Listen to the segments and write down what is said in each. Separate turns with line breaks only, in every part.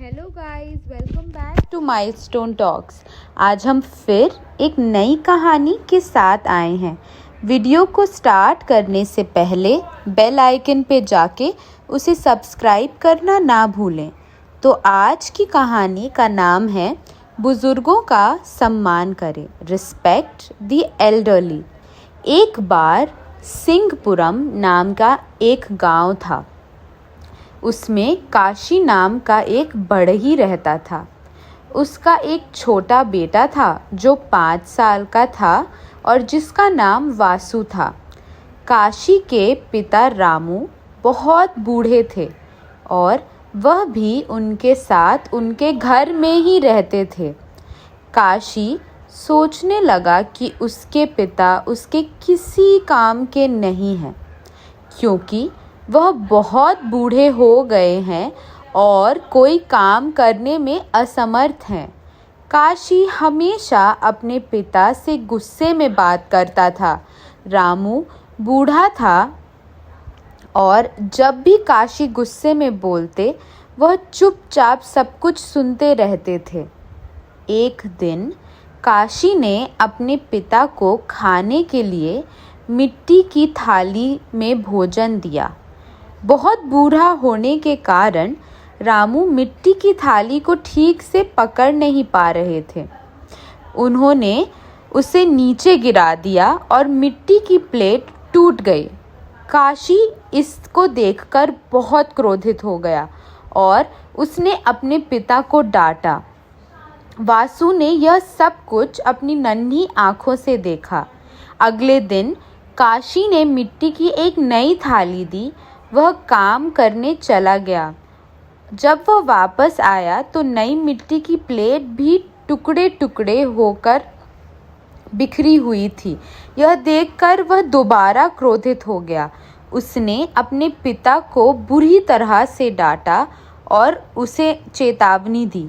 Hello guys, welcome back to Milestone Talks. आज हम फिर एक नई कहानी के साथ आए हैं। वीडियो को स्टार्ट करने से पहले बेल आइकन पे जाके उसे सब्सक्राइब करना ना भूलें। तो आज की कहानी का नाम है बुजुर्गों का सम्मान करें, रिस्पेक्ट द एल्डरली। एक बार सिंहपुरम नाम का एक गांव था। उसमें काशी नाम का एक बढ़ई रहता था। उसका एक छोटा बेटा था जो 5 साल का था और जिसका नाम वासु था। काशी के पिता रामू बहुत बूढ़े थे और वह भी उनके साथ उनके घर में ही रहते थे। काशी सोचने लगा कि उसके पिता उसके किसी काम के नहीं हैं, क्योंकि वह बहुत बूढ़े हो गए हैं और कोई काम करने में असमर्थ हैं। काशी हमेशा अपने पिता से गुस्से में बात करता था। रामू बूढ़ा था और जब भी काशी गुस्से में बोलते वह चुपचाप सब कुछ सुनते रहते थे। एक दिन काशी ने अपने पिता को खाने के लिए मिट्टी की थाली में भोजन दिया। बहुत बूढ़ा होने के कारण रामू मिट्टी की थाली को ठीक से पकड़ नहीं पा रहे थे। उन्होंने उसे नीचे गिरा दिया और मिट्टी की प्लेट टूट गई। काशी इसको देखकर बहुत क्रोधित हो गया और उसने अपने पिता को डांटा। वासु ने यह सब कुछ अपनी नन्ही आंखों से देखा। अगले दिन काशी ने मिट्टी की एक नई थाली दी। वह काम करने चला गया। जब वह वापस आया तो नई मिट्टी की प्लेट भी टुकड़े टुकड़े होकर बिखरी हुई थी। यह देखकर वह दोबारा क्रोधित हो गया। उसने अपने पिता को बुरी तरह से डांटा और उसे चेतावनी दी,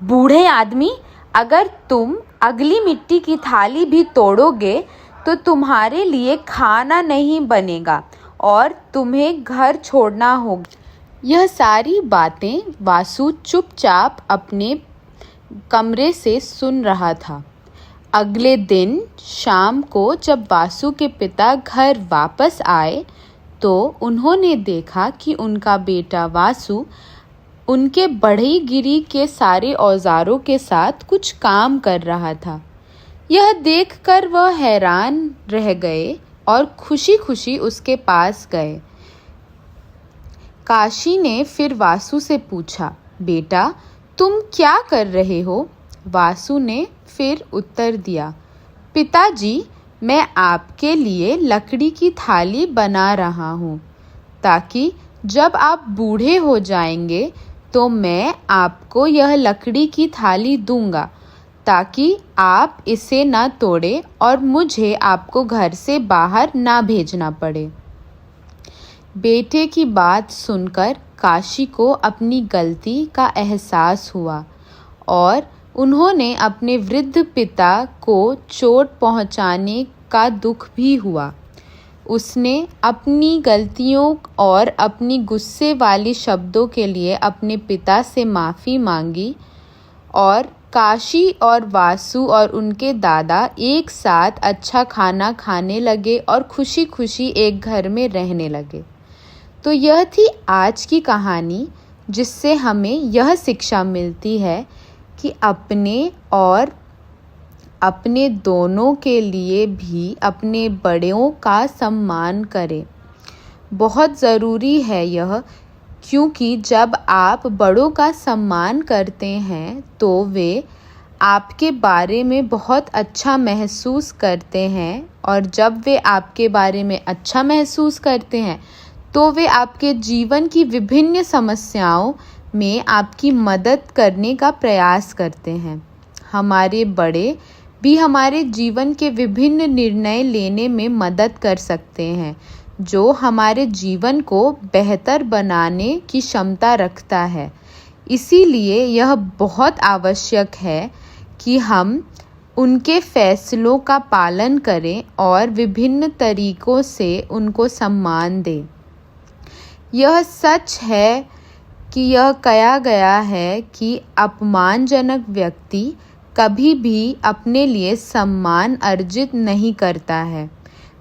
बूढ़े आदमी, अगर तुम अगली मिट्टी की थाली भी तोड़ोगे तो तुम्हारे लिए खाना नहीं बनेगा और तुम्हें घर छोड़ना होगा। यह सारी बातें वासु चुपचाप अपने कमरे से सुन रहा था। अगले दिन शाम को जब वासु के पिता घर वापस आए तो उन्होंने देखा कि उनका बेटा वासु उनके बढ़ईगिरी के सारे औजारों के साथ कुछ काम कर रहा था। यह देखकर वह हैरान रह गए और खुशी खुशी उसके पास गए। काशी ने फिर वासु से पूछा, बेटा तुम क्या कर रहे हो? वासु ने फिर उत्तर दिया, पिताजी, मैं आपके लिए लकड़ी की थाली बना रहा हूँ ताकि जब आप बूढ़े हो जाएंगे तो मैं आपको यह लकड़ी की थाली दूंगा ताकि आप इसे ना तोड़ें और मुझे आपको घर से बाहर ना भेजना पड़े। बेटे की बात सुनकर काशी को अपनी गलती का एहसास हुआ और उन्होंने अपने वृद्ध पिता को चोट पहुंचाने का दुख भी हुआ। उसने अपनी गलतियों और अपनी गुस्से वाली शब्दों के लिए अपने पिता से माफ़ी मांगी और काशी और वासु और उनके दादा एक साथ अच्छा खाना खाने लगे और खुशी खुशी एक घर में रहने लगे। तो यह थी आज की कहानी, जिससे हमें यह शिक्षा मिलती है कि अपने और अपने दोनों के लिए भी अपने बड़ों का सम्मान करें। बहुत ज़रूरी है यह, क्योंकि जब आप बड़ों का सम्मान करते हैं तो वे आपके बारे में बहुत अच्छा महसूस करते हैं और जब वे आपके बारे में अच्छा महसूस करते हैं तो वे आपके जीवन की विभिन्न समस्याओं में आपकी मदद करने का प्रयास करते हैं। हमारे बड़े भी हमारे जीवन के विभिन्न निर्णय लेने में मदद कर सकते हैं, जो हमारे जीवन को बेहतर बनाने की क्षमता रखता है। इसीलिए यह बहुत आवश्यक है कि हम उनके फैसलों का पालन करें और विभिन्न तरीकों से उनको सम्मान दें। यह सच है कि यह कहा गया है कि अपमानजनक व्यक्ति कभी भी अपने लिए सम्मान अर्जित नहीं करता है।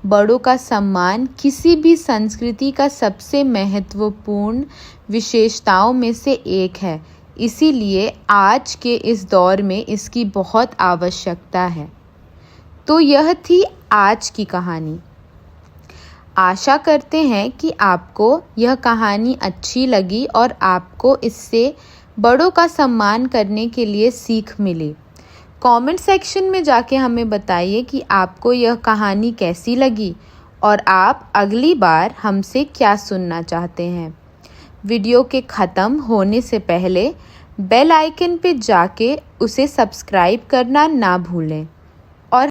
बड़ों का सम्मान किसी भी संस्कृति का सबसे महत्वपूर्ण विशेषताओं में से एक है, इसीलिए आज के इस दौर में इसकी बहुत आवश्यकता है। तो यह थी आज की कहानी। आशा करते हैं कि आपको यह कहानी अच्छी लगी और आपको इससे बड़ों का सम्मान करने के लिए सीख मिली। कमेंट सेक्शन में जाके हमें बताइए कि आपको यह कहानी कैसी लगी और आप अगली बार हमसे क्या सुनना चाहते हैं। वीडियो के ख़त्म होने से पहले बेल आइकन पे जाके उसे सब्सक्राइब करना ना भूलें।